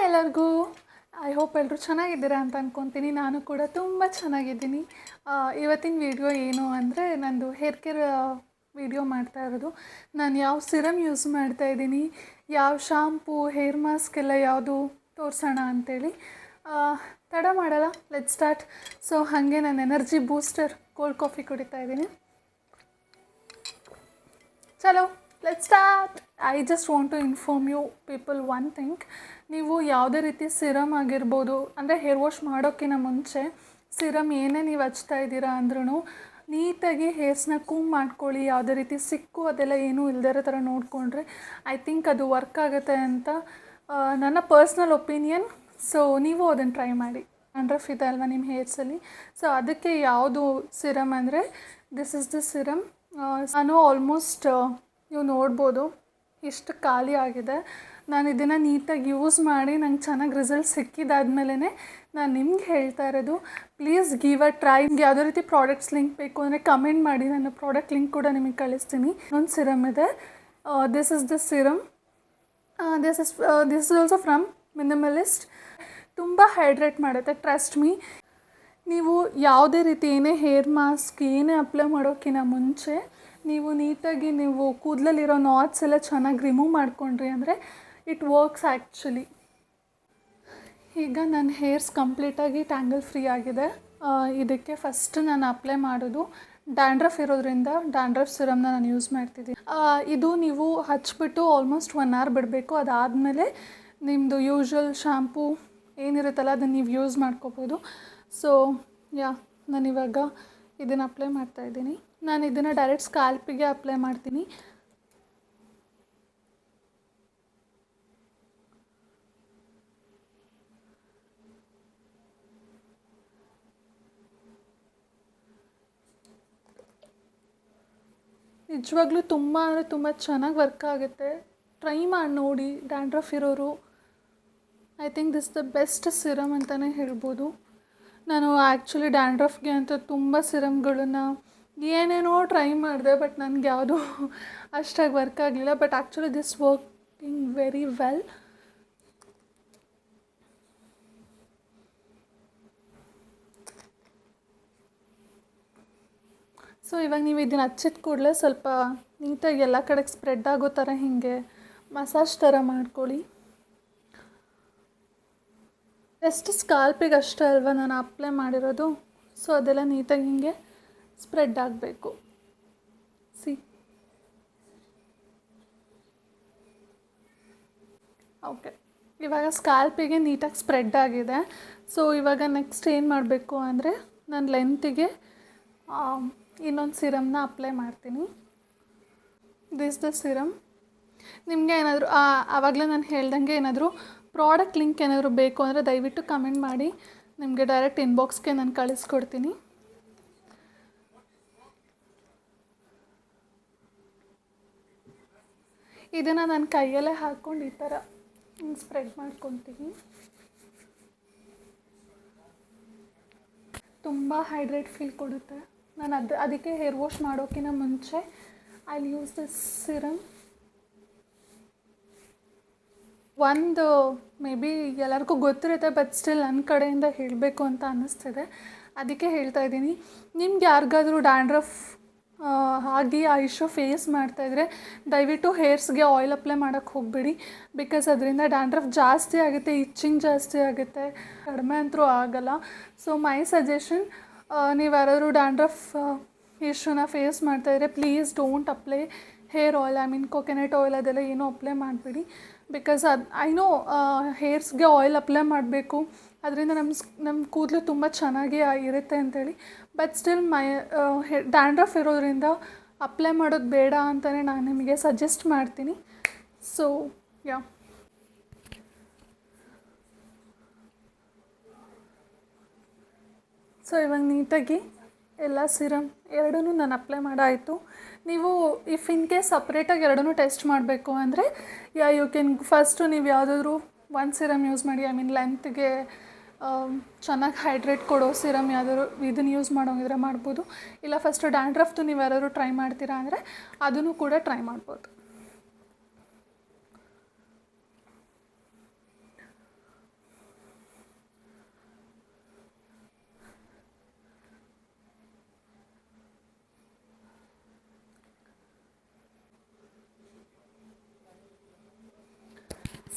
ಎಲ್ಲರಿಗೂ. I hope ಎಲ್ಲರೂ ಚೆನ್ನಾಗಿದ್ದೀರಾ ಅಂತ ಅಂದ್ಕೊತೀನಿ. ನಾನು ಕೂಡ ತುಂಬ ಚೆನ್ನಾಗಿದ್ದೀನಿ. ಇವತ್ತಿನ ವಿಡಿಯೋ ಏನು ಅಂದರೆ ನಂದು ಹೇರ್ ಕೇರ್ ವಿಡಿಯೋ ಮಾಡ್ತಾ ಇರೋದು. ನಾನು ಯಾವ ಸಿರಮ್ ಯೂಸ್ ಮಾಡ್ತಾಯಿದ್ದೀನಿ, ಯಾವ ಶಾಂಪೂ, ಹೇರ್ ಮಾಸ್ಕ್ ಎಲ್ಲ ಯಾವುದು ತೋರಿಸೋಣ ಅಂಥೇಳಿ. ತಡ ಮಾಡಲ್ಲ, ಲೆಟ್ ಸ್ಟಾರ್ಟ್. ಸೊ ಹಾಗೆ ನಾನು ಎನರ್ಜಿ ಬೂಸ್ಟರ್ ಕೋಲ್ಡ್ ಕಾಫಿ ಕುಡಿತಾ ಇದ್ದೀನಿ. ಚಲೋ let start. I just want to inform you people one thing. ನೀವು ಯಾವುದೇ ರೀತಿ ಸಿರಮ್ ಆಗಿರ್ಬೋದು, ಅಂದರೆ ಹೇರ್ ವಾಶ್ ಮಾಡೋಕ್ಕಿಂತ ಮುಂಚೆ ಸಿರಮ್ ಏನೇ ನೀವು ಹಚ್ತಾ ಇದ್ದೀರಾ ಅಂದ್ರೂ ನೀಟಾಗಿ ಹೇರ್ಸ್ನ ಕೂಮ್ ಮಾಡ್ಕೊಳ್ಳಿ. ಯಾವುದೇ ರೀತಿ ಸಿಕ್ಕು ಅದೆಲ್ಲ ಏನೂ ಇಲ್ದೇ ಇರೋ ಥರ ನೋಡಿಕೊಂಡ್ರೆ ಐ ಥಿಂಕ್ ಅದು ವರ್ಕ್ ಆಗುತ್ತೆ ಅಂತ ನನ್ನ ಪರ್ಸ್ನಲ್ ಒಪಿನಿಯನ್. ಸೊ ನೀವು ಅದನ್ನು ಟ್ರೈ ಮಾಡಿ. ಡ್ಯಾಂಡ್ರಫ್ ಇದೆ ಅಲ್ವಾ ನಿಮ್ಮ ಹೇರ್ಸಲ್ಲಿ, ಸೊ ಅದಕ್ಕೆ ಯಾವುದು ಸಿರಮ್ ಅಂದರೆ ದಿಸ್ ಇಸ್ ದ ಸಿರಮ್. ನಾನು ಆಲ್ಮೋಸ್ಟ್ ನೀವು ನೋಡ್ಬೋದು ಇಷ್ಟು ಖಾಲಿ ಆಗಿದೆ. ನಾನು ಇದನ್ನು ನೀಟಾಗಿ ಯೂಸ್ ಮಾಡಿ ನಂಗೆ ಚೆನ್ನಾಗಿ ರಿಸಲ್ಟ್ ಸಿಕ್ಕಿದಾದ್ಮೇಲೆ ನಾನು ನಿಮ್ಗೆ ಹೇಳ್ತಾ ಇರೋದು, ಪ್ಲೀಸ್ ಗಿವ್ ಅ ಟ್ರೈ. ನಿಮ್ಗೆ ಯಾವುದೇ ರೀತಿ ಪ್ರಾಡಕ್ಟ್ಸ್ ಲಿಂಕ್ ಬೇಕು ಅಂದರೆ ಕಮೆಂಟ್ ಮಾಡಿ, ನಾನು ಪ್ರಾಡಕ್ಟ್ ಲಿಂಕ್ ಕೂಡ ನಿಮಗೆ ಕಳಿಸ್ತೀನಿ. ಒಂದು ಸಿರಮ್ ಇದೆ, this is the serum. This is also from minimalist. ತುಂಬ ಹೈಡ್ರೇಟ್ ಮಾಡುತ್ತೆ, ಟ್ರಸ್ಟ್ ಮೀ. ನೀವು ಯಾವುದೇ ರೀತಿ ಏನೇ ಹೇರ್ ಮಾಸ್ಕ್ ಏನೇ ಅಪ್ಲೈ ಮಾಡೋಕ್ಕಿಂತ ಮುಂಚೆ ನೀವು ನೀಟಾಗಿ ನೀವು ಕೂದಲಲ್ಲಿರೋ ನಾಟ್ಸ್ ಎಲ್ಲ ಚೆನ್ನಾಗಿ ರಿಮೂವ್ ಮಾಡ್ಕೊಂಡ್ರಿ ಅಂದರೆ ಇಟ್ ವರ್ಕ್ಸ್ ಆ್ಯಕ್ಚುಲಿ. ಈಗ ನನ್ನ ಹೇರ್ಸ್ ಕಂಪ್ಲೀಟಾಗಿ ಟ್ಯಾಂಗಲ್ ಫ್ರೀ ಆಗಿದೆ. ಇದಕ್ಕೆ ಫಸ್ಟ್ ನಾನು ಅಪ್ಲೈ ಮಾಡೋದು ಡ್ಯಾಂಡ್ರಫ್ ಇರೋದ್ರಿಂದ ಡ್ಯಾಂಡ್ರಫ್ ಸಿರಮ್ನ ನಾನು ಯೂಸ್ ಮಾಡ್ತಿದ್ದೀನಿ. ಇದು ನೀವು ಹಚ್ಬಿಟ್ಟು ಆಲ್ಮೋಸ್ಟ್ 1 hour ಬಿಡಬೇಕು. ಅದಾದಮೇಲೆ ನಿಮ್ಮದು ಯೂಶ್ವಲ್ ಶಾಂಪೂ ಏನಿರುತ್ತಲ್ಲ ಅದನ್ನು ನೀವು ಯೂಸ್ ಮಾಡ್ಕೋಬೋದು. ಸೊ ನಾನಿವಾಗ ಇದನ್ನು ಅಪ್ಲೈ ಮಾಡ್ತಾಯಿದ್ದೀನಿ. ನಾನು ಇದನ್ನು ಡೈರೆಕ್ಟ್ ಸ್ಕ್ಯಾಲ್ಪಿಗೆ ಅಪ್ಲೈ ಮಾಡ್ತೀನಿ. ನಿಜವಾಗ್ಲೂ ತುಂಬ ಅಂದರೆ ತುಂಬ ಚೆನ್ನಾಗಿ ವರ್ಕ್ ಆಗುತ್ತೆ. ಟ್ರೈ ಮಾಡಿ ನೋಡಿ ಡ್ಯಾಂಡ್ರಫ್ ಇರೋರು. I think this the best serum ಅಂತಲೇ ಹೇಳ್ಬೋದು. ನಾನು ಆ್ಯಕ್ಚುಲಿ ಡ್ಯಾಂಡ್ರಫ್ಗೆ ಅಂತ ತುಂಬ ಸಿರಮ್ಗಳನ್ನು ಏನೇನೋ ಟ್ರೈ ಮಾಡಿದೆ, ಬಟ್ ನನಗೆ ಯಾವುದೂ ಅಷ್ಟಾಗಿ ವರ್ಕ್ ಆಗಲಿಲ್ಲ. But actually this working very well. So ಇವಾಗ ನೀವು ಇದನ್ನು ಹಚ್ಚಿದ ಕೂಡಲೇ ಸ್ವಲ್ಪ ನೀಟಾಗಿ ಎಲ್ಲ ಕಡೆಗೆ ಸ್ಪ್ರೆಡ್ ಆಗೋ ಥರ ಹೀಗೆ ಮಸಾಜ್ ಥರ ಮಾಡ್ಕೊಳ್ಳಿ. ಎಷ್ಟು ಸ್ಕಾಲ್ಪಿಗೆ ಅಷ್ಟೇ ಅಲ್ವಾ ನಾನು ಅಪ್ಲೈ ಮಾಡಿರೋದು. ಸೊ ಅದೆಲ್ಲ ನೀಟಾಗಿ ಹೀಗೆ ಸ್ಪ್ರೆಡ್ ಆಗಬೇಕು. ಓಕೆ, ಇವಾಗ ಸ್ಕಾಲ್ಪಿಗೆ ನೀಟಾಗಿ ಸ್ಪ್ರೆಡ್ ಆಗಿದೆ. ಸೊ ಇವಾಗ ನೆಕ್ಸ್ಟ್ ಏನು ಮಾಡಬೇಕು ಅಂದರೆ ನಾನು ಲೆಂತಿಗೆ ಇನ್ನೊಂದು ಸಿರಮ್ನ ಅಪ್ಲೈ ಮಾಡ್ತೀನಿ. This the serum. ನಿಮಗೆ ಏನಾದರೂ ಆವಾಗಲೇ ನಾನು ಹೇಳ್ದಂಗೆ ಏನಾದರೂ ಪ್ರಾಡಕ್ಟ್ ಲಿಂಕ್ ಏನಾದರೂ ಬೇಕು ಅಂದರೆ ದಯವಿಟ್ಟು ಕಮೆಂಟ್ ಮಾಡಿ, ನಿಮಗೆ ಡೈರೆಕ್ಟ್ ಇನ್ಬಾಕ್ಸ್ಗೆ ನಾನು ಕಳಿಸ್ಕೊಡ್ತೀನಿ. ಇದನ್ನು ನಾನು ಕೈಯಲ್ಲೇ ಹಾಕ್ಕೊಂಡು ಈ ಥರ ಹಿಂಗೆ ಸ್ಪ್ರೆಡ್ ಮಾಡ್ಕೊತೀನಿ. ತುಂಬ ಹೈಡ್ರೇಟ್ ಫೀಲ್ ಕೊಡುತ್ತೆ. ನಾನು ಅದಕ್ಕೆ ಹೇರ್ ವಾಶ್ ಮಾಡೋಕ್ಕಿಂತ ಮುಂಚೆ ಐ ಯೂಸ್ ದಿಸ್ ಸಿರಮ್. ಒಂದು ಮೇ ಬಿ ಎಲ್ಲರಿಗೂ ಗೊತ್ತಿರುತ್ತೆ, ಬಟ್ ಸ್ಟಿಲ್ ನನ್ನ ಕಡೆಯಿಂದ ಹೇಳಬೇಕು ಅಂತ ಅನ್ನಿಸ್ತಿದೆ, ಅದಕ್ಕೆ ಹೇಳ್ತಾ ಇದ್ದೀನಿ. ನಿಮ್ಗೆ ಯಾರಿಗಾದರೂ ಡ್ಯಾಂಡ್ರಫ್ ಆಗಿ ಆ ಇಶ್ಯೂ ಫೇಸ್ ಮಾಡ್ತಾಯಿದ್ರೆ ದಯವಿಟ್ಟು ಹೇರ್ಸ್ಗೆ ಆಯಿಲ್ ಅಪ್ಲೈ ಮಾಡೋಕ್ಕೆ ಹೋಗಬೇಡಿ. ಬಿಕಾಸ್ ಅದರಿಂದ ಡ್ಯಾಂಡ್ರಫ್ ಜಾಸ್ತಿ ಆಗುತ್ತೆ, ಇಚ್ಚಿಂಗ್ ಜಾಸ್ತಿ ಆಗುತ್ತೆ, ಕಡಿಮೆ ಅಂತೂ ಆಗೋಲ್ಲ. ಸೊ ಮೈ ಸಜೆಷನ್, ನೀವು ಯಾರಾದರೂ ಡ್ಯಾಂಡ್ರಫ್ ಇಶ್ಯೂನ ಫೇಸ್ ಮಾಡ್ತಾಯಿದ್ರೆ please don't apply hair oil. I mean coconut oil ಅದೆಲ್ಲ ಏನೂ ಅಪ್ಲೈ ಮಾಡಬೇಡಿ. ಬಿಕಾಸ್ ಐ ನೋ ಹೇರ್ಸ್ಗೆ ಆಯಿಲ್ ಅಪ್ಲೈ ಮಾಡಬೇಕು, ಅದರಿಂದ ನಮ್ಮ ಕೂದಲು ತುಂಬ ಚೆನ್ನಾಗಿ ಇರುತ್ತೆ ಅಂಥೇಳಿ. ಬಟ್ ಸ್ಟಿಲ್ ಡ್ಯಾಂಡ್ರಫ್ ಇರೋದ್ರಿಂದ ಅಪ್ಲೈ ಮಾಡೋದು ಬೇಡ ಅಂತಲೇ ನಾನು ನಿಮಗೆ ಸಜೆಸ್ಟ್ ಮಾಡ್ತೀನಿ. ಸೊ ಇವಾಗ ನೀಟಾಗಿ ಎಲ್ಲ ಸಿರಮ್ ಎರಡೂ ನಾನು ಅಪ್ಲೈ ಮಾಡಾಯಿತು. ನೀವು ಇಫ್ ಇನ್ ಕೇಸ್ ಸಪ್ರೇಟಾಗಿ ಎರಡೂ ಟೆಸ್ಟ್ ಮಾಡಬೇಕು ಅಂದರೆ ಯು ಕ್ಯಾನ್ ಫಸ್ಟು ನೀವು ಯಾವುದಾದ್ರೂ ಒಂದು ಸಿರಮ್ ಯೂಸ್ ಮಾಡಿ. ಐ ಮೀನ್ ಲೆಂತ್ಗೆ ಚೆನ್ನಾಗಿ ಹೈಡ್ರೇಟ್ ಕೊಡೋ ಸಿರಮ್ ಯಾವುದಾದ್ರು ಇದನ್ನು ಯೂಸ್ ಮಾಡೋಂಗಿದ್ರೆ ಮಾಡ್ಬೋದು. ಇಲ್ಲ ಫಸ್ಟು ಡ್ಯಾಂಡ್ರಫ್ದು ನೀವು ಯಾರಾದರೂ ಟ್ರೈ ಮಾಡ್ತೀರಾ ಅಂದರೆ ಅದನ್ನು ಕೂಡ ಟ್ರೈ ಮಾಡ್ಬೋದು.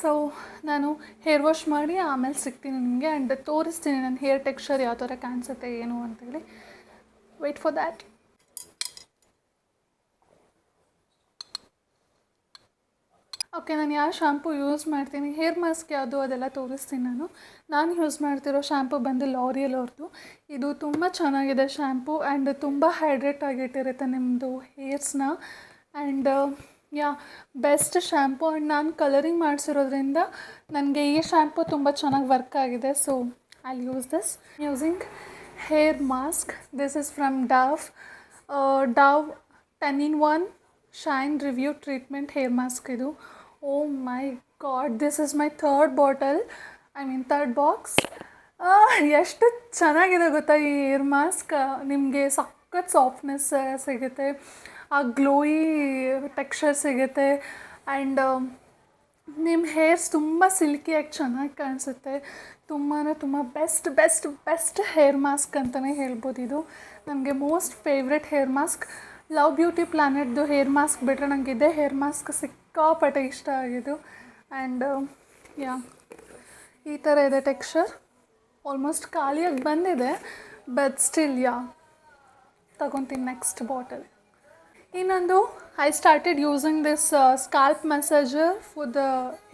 ಸೊ ನಾನು ಹೇರ್ ವಾಶ್ ಮಾಡಿ ಆಮೇಲೆ ಸಿಗ್ತೀನಿ ನಿಮಗೆ ಆ್ಯಂಡ್ ತೋರಿಸ್ತೀನಿ ನನ್ನ ಹೇರ್ ಟೆಕ್ಸ್ಚರ್ ಯಾವ ಥರ ಕಾಣಿಸುತ್ತೆ ಏನು ಅಂತೇಳಿ. Wait for that. ಓಕೆ, ನಾನು ಯಾವ ಶ್ಯಾಂಪು ಯೂಸ್ ಮಾಡ್ತೀನಿ, ಹೇರ್ ಮಾಸ್ಕ್ ಯಾವುದು ಅದೆಲ್ಲ ತೋರಿಸ್ತೀನಿ. ನಾನು ಯೂಸ್ ಮಾಡ್ತಿರೋ ಶ್ಯಾಂಪು ಬಂದು ಲಾರಿಯಲ್ ಅವ್ರದ್ದು. ಇದು ತುಂಬ ಚೆನ್ನಾಗಿದೆ ಶ್ಯಾಂಪು ಆ್ಯಂಡ್ ತುಂಬ ಹೈಡ್ರೇಟ್ ಆಗಿಟ್ಟಿರುತ್ತೆ ನಿಮ್ಮದು ಹೇರ್ಸ್ನ. And best shampoo. ಆ್ಯಂಡ್ ನಾನು ಕಲರಿಂಗ್ ಮಾಡಿಸಿರೋದ್ರಿಂದ ನನಗೆ ಈ ಶ್ಯಾಂಪು ತುಂಬ ಚೆನ್ನಾಗಿ ವರ್ಕ್ ಆಗಿದೆ. So I use this. Using hair mask. This is from Dove 10-in-1 shine review treatment hair mask ಇದು. Oh my God, this is my third box. ಎಷ್ಟು ಚೆನ್ನಾಗಿದೆ ಗೊತ್ತಾ ಈ ಹೇರ್ ಮಾಸ್ಕ್. ನಿಮಗೆ ಸಖತ್ ಸಾಫ್ಟ್ನೆಸ್ ಸಿಗುತ್ತೆ, ಆ ಗ್ಲೋಯಿ ಟೆಕ್ಸ್ಚರ್ ಸಿಗುತ್ತೆ ಆ್ಯಂಡ್ ನಿಮ್ಮ ಹೇರ್ಸ್ ತುಂಬ ಸಿಲ್ಕಿಯಾಗಿ ಚೆನ್ನಾಗಿ ಕಾಣಿಸುತ್ತೆ. ತುಂಬ ಬೆಸ್ಟ್ ಹೇರ್ ಮಾಸ್ಕ್ ಅಂತಲೇ ಹೇಳ್ಬೋದು. ಇದು ನನಗೆ most favourite hair mask. Love Beauty ಪ್ಲಾನೆಟ್ದು ಹೇರ್ ಮಾಸ್ಕ್ ಬಿಟ್ಟರೆ ನನಗೆ ಇದೇ ಹೇರ್ ಮಾಸ್ಕ್ ಸಿಕ್ಕಾಪಟ್ಟೆ ಇಷ್ಟ ಆಗಿದ್ದು. ಆ್ಯಂಡ್ ಈ ಥರ ಇದೆ ಟೆಕ್ಸ್ಚರ್. ಆಲ್ಮೋಸ್ಟ್ ಖಾಲಿಯಾಗಿ ಬಂದಿದೆ, ಬಟ್ ಸ್ಟಿಲ್ ತಗೊತೀನಿ ನೆಕ್ಸ್ಟ್ ಬಾಟಲ್. ಇನ್ನೊಂದು, I started using this scalp massager for the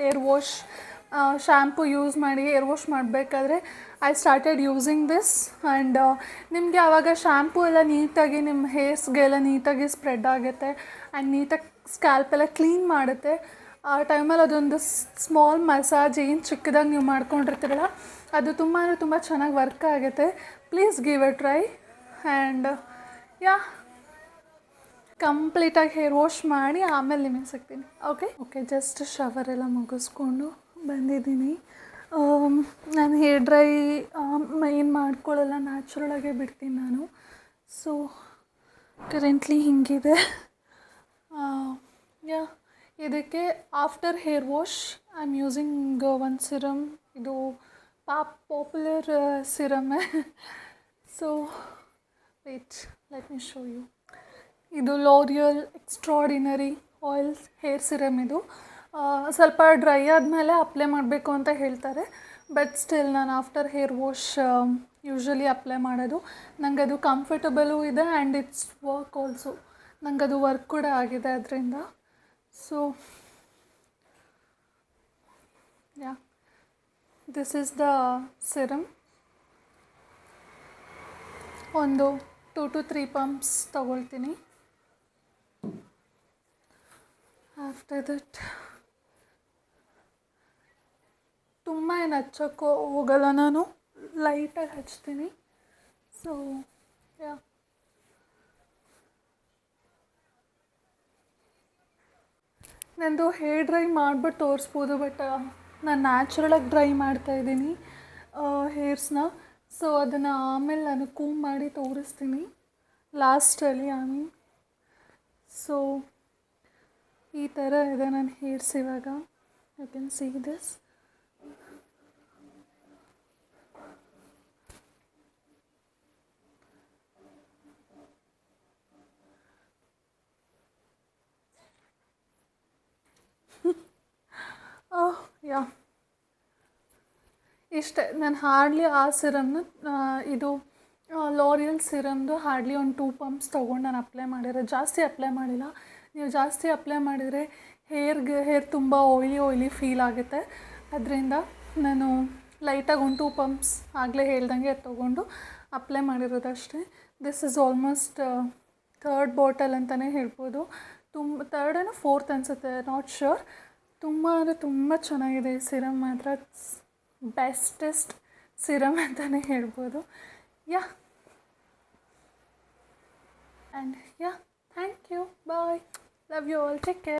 hair wash. Shampoo use ಮಾಡಿ ಹೇರ್ ವಾಶ್ ಮಾಡಬೇಕಾದ್ರೆ I started using this. And ನಿಮಗೆ ಆವಾಗ ಶ್ಯಾಂಪು ಎಲ್ಲ ನೀಟಾಗಿ ನಿಮ್ಮ ಹೇರ್ಸ್ಗೆಲ್ಲ ನೀಟಾಗಿ ಸ್ಪ್ರೆಡ್ ಆಗುತ್ತೆ ಆ್ಯಂಡ್ ನೀಟಾಗಿ ಸ್ಕ್ಯಾಲ್ಪ್ ಎಲ್ಲ ಕ್ಲೀನ್ ಮಾಡುತ್ತೆ. ಆ ಟೈಮಲ್ಲಿ ಅದೊಂದು ಸ್ಮಾಲ್ ಮಸಾಜ್ ಏನು ಚಿಕ್ಕದಾಗಿ ನೀವು ಮಾಡ್ಕೊಂಡಿರ್ತೀರಲ್ಲ, ಅದು ತುಂಬ ಚೆನ್ನಾಗಿ ವರ್ಕ್ ಆಗುತ್ತೆ. Please give A try. And ಕಂಪ್ಲೀಟಾಗಿ ಹೇರ್ ವಾಶ್ ಮಾಡಿ ಆಮೇಲೆ ನಿಮಗೆ ಸಿಗ್ತೀನಿ. ಓಕೆ, ಜಸ್ಟ್ ಶವರ್ ಎಲ್ಲ ಮುಗಿಸ್ಕೊಂಡು ಬಂದಿದ್ದೀನಿ. ನಾನು ಹೇರ್ ಡ್ರೈ ಏನು ಮಾಡ್ಕೊಳ್ಳಲ್ಲ, ನ್ಯಾಚುರಲಾಗೇ ಬಿಡ್ತೀನಿ ನಾನು. ಸೊ ಕರೆಂಟ್ಲಿ ಹಿಂಗಿದೆ. ಇದಕ್ಕೆ after hair wash I am using ಒಂದು ಸಿರಮ್. ಇದು ಪಾಪ್ಯುಲರ್ ಸಿರಮ್ಮೇ. So wait, let me show you. ಇದು L'Oreal extraordinary oil hair serum. ಇದು ಸ್ವಲ್ಪ ಡ್ರೈ ಆದಮೇಲೆ ಅಪ್ಲೈ ಮಾಡಬೇಕು ಅಂತ ಹೇಳ್ತಾರೆ, ಬಟ್ ಸ್ಟಿಲ್ ನಾನು after hair wash usually apply ಮಾಡೋದು. ನನಗೆ ಅದು ಕಂಫರ್ಟಬಲು ಇದೆ ಆ್ಯಂಡ್ ಇಟ್ಸ್ ವರ್ಕ್ ಆಲ್ಸೋ. ನನಗೆ ಅದು ವರ್ಕ್ ಕೂಡ ಆಗಿದೆ ಅದರಿಂದ. So this is the serum. ಒಂದು 2 to 3 ಪಂಪ್ಸ್ ತಗೊಳ್ತೀನಿ. ಆಫ್ಟರ್ ದಟ್ ತುಂಬ ಏನು ಹಚ್ಚೋಕ್ಕೋ ಹೋಗಲ್ಲ, ನಾನು ಲೈಟಾಗಿ ಹಚ್ತೀನಿ. ಸೊ ನಂದು ಹೇರ್ ಡ್ರೈ ಮಾಡಿಬಿಟ್ಟು ತೋರಿಸ್ಬೋದು, ಬಟ್ ನಾನು ನ್ಯಾಚುರಲಾಗಿ ಡ್ರೈ ಮಾಡ್ತಾಯಿದ್ದೀನಿ ಹೇರ್ಸ್ನ. ಸೊ ಅದನ್ನು ಆಮೇಲೆ ನಾನು ಕೂಮ್ ಮಾಡಿ ತೋರಿಸ್ತೀನಿ ಲಾಸ್ಟಲ್ಲಿ. ಸೊ ಈ ಥರ ಇದೆ ನನ್ನ ಹೇರ್ಸ್ ಇವಾಗ. You can see this. ಇಷ್ಟೇ. ನಾನು ಹಾರ್ಡ್ಲಿ ಆ ಸಿರಮ್ನ, ಇದು ಲಾರಿಯಲ್ ಸಿರಮ್ದು ಹಾರ್ಡ್ಲಿ ಒಂದು 2 ಪಂಪ್ಸ್ ತೊಗೊಂಡು ನಾನು ಅಪ್ಲೈ ಮಾಡಿರೋದು. ಜಾಸ್ತಿ ಅಪ್ಲೈ ಮಾಡಿಲ್ಲ. ನೀವು ಜಾಸ್ತಿ ಅಪ್ಲೈ ಮಾಡಿದರೆ ಹೇರ್ ತುಂಬ ಆಯ್ಲಿ ಫೀಲ್ ಆಗುತ್ತೆ. ಅದರಿಂದ ನಾನು ಲೈಟಾಗಿ ಒಂದು 2 ಪಂಪ್ಸ್ ಆಗಲೇ ಹೇಳ್ದಂಗೆ ತೊಗೊಂಡು ಅಪ್ಲೈ ಮಾಡಿರೋದಷ್ಟೇ. This is almost third bottle ಅಂತಲೇ ಹೇಳ್ಬೋದು. ಥರ್ಡ್ ಏನೋ ಫೋರ್ತ್ ಅನಿಸುತ್ತೆ, ನಾಟ್ ಶ್ಯೂರ್. ತುಂಬ ಚೆನ್ನಾಗಿದೆ ಈ ಸಿರಮ್ ಮಾತ್ರ. ಬೆಸ್ಟೆಸ್ಟ್ ಸಿರಮ್ ಅಂತಲೇ ಹೇಳ್ಬೋದು. And thank you, bye, love you all, take care.